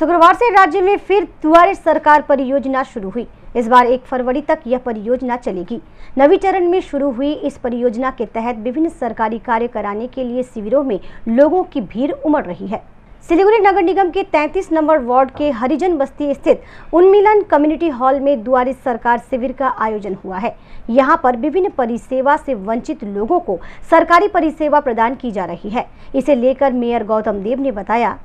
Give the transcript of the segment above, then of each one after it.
शुक्रवार से राज्य में फिर दुआरे सरकार परियोजना शुरू हुई। इस बार 1 फरवरी तक यह परियोजना चलेगी। नवी चरण में शुरू हुई इस परियोजना के तहत विभिन्न सरकारी कार्य कराने के लिए शिविरों में लोगों की भीड़ उमड़ रही है। सिलीगुड़ी नगर निगम के 33 नंबर वार्ड के हरिजन बस्ती स्थित उन्मिलन कम्युनिटी हॉल में दुआरे सरकार शिविर का आयोजन हुआ है। यहाँ पर विभिन्न परिसेवा से वंचित लोगों को सरकारी परिसेवा प्रदान की जा रही है। इसे लेकर मेयर गौतम देव ने बताया,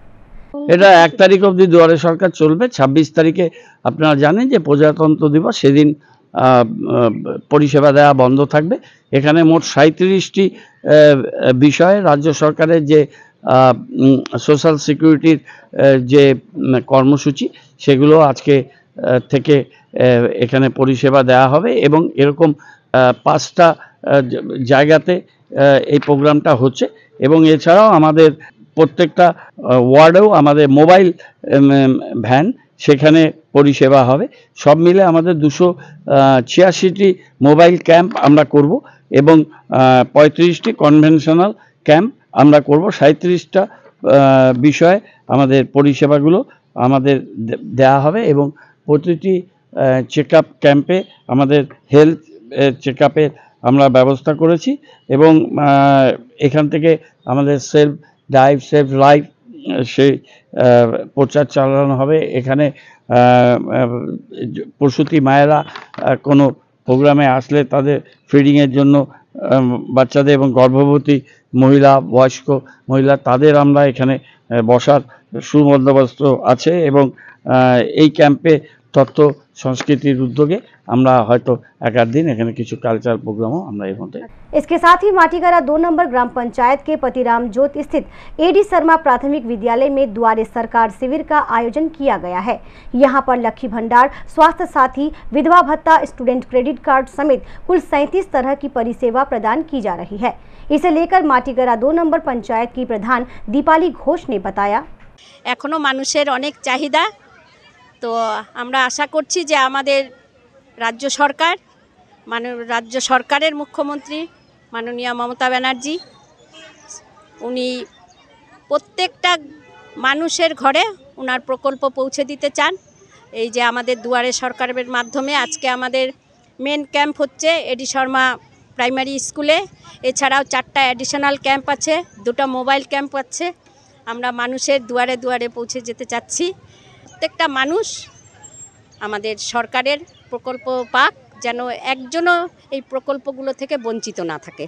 এটা 1 তারিখ অবধি দুয়ারে সরকার চলবে। 26 তারিখে আপনারা জানেন যে প্রজাতন্ত্র দিবস, সেদিন পরিষেবা দেওয়া বন্ধ থাকবে। এখানে মোট 37টি বিষয়ে রাজ্য সরকারের যে সোশ্যাল সিকিউরিটির যে কর্মসূচি, সেগুলো আজকে থেকে এখানে পরিষেবা দেওয়া হবে এবং এরকম 5টা জায়গাতে এই প্রোগ্রামটা হচ্ছে এবং এছাড়াও আমাদের প্রত্যেকটা ওয়ার্ডেও আমাদের মোবাইল ভ্যান সেখানে পরিষেবা হবে। সব মিলে আমাদের 286টি মোবাইল ক্যাম্প আমরা করব এবং 35টি কনভেনশনাল ক্যাম্প আমরা করব। 37টা বিষয়ে আমাদের পরিষেবাগুলো আমাদের দেওয়া হবে এবং প্রতিটি চেকআপ ক্যাম্পে আমাদের হেলথ চেকআপের আমরা ব্যবস্থা করেছি এবং এখান থেকে আমাদের সেলফ ড্রাইভ সেভ লাইফ সেই প্রচার চালানো হবে। এখানে প্রসূতি মায়েরা কোনো প্রোগ্রামে আসলে তাদের ফিডিংয়ের জন্য বাচ্চাদের এবং গর্ভবতী মহিলা, বয়স্ক মহিলা, তাদের আমরা এখানে বসার সুবন্দোবস্ত আছে এবং এই ক্যাম্পে তথ্য সংস্কৃতির উদ্যোগে আমরা হয়তো এক দিন এখানে কিছু কালচারাল প্রোগ্रामও আমরা এর মধ্যে। इसके साथ ही माटीगरा 2 नंबर ग्राम पंचायत के पतिराम जोत स्थित एडी शर्मा प्राथमिक विद्यालय में दुआरे सरकार शिविर का आयोजन किया गया है। यहां पर लक्ष्मी भंडार, स्वास्थ्य साथी, विधवा भत्ता, स्टूडेंट क्रेडिट कार्ड समेत कुल 37 तरह की परिसेवा प्रदान की जा रही है। इसे लेकर माटीगरा 2 नंबर पंचायत की प्रधान दीपाली घोष ने बताया, एखोनो मानुषेर अनेक चाहिदा, तो আমরা আশা করছি যে আমাদের রাজ্য সরকারের মুখ্যমন্ত্রী মাননীয় মমতা ব্যানার্জি, উনি প্রত্যেকটা মানুষের ঘরে ওনার প্রকল্প পৌঁছে দিতে চান। এই যে আমাদের দুয়ারে সরকারের মাধ্যমে আজকে আমাদের মেন ক্যাম্প হচ্ছে এডি শর্মা প্রাইমারি স্কুলে, এছাড়াও 4টা অ্যাডিশনাল ক্যাম্প আছে, 2টা মোবাইল ক্যাম্প আছে। আমরা মানুষের দুয়ারে দুয়ারে পৌঁছে যেতে চাচ্ছি। প্রত্যেকটা মানুষ আমাদের সরকারের প্রকল্প পাক, যেন একজনও এই প্রকল্পগুলো থেকে বঞ্চিত না থাকে।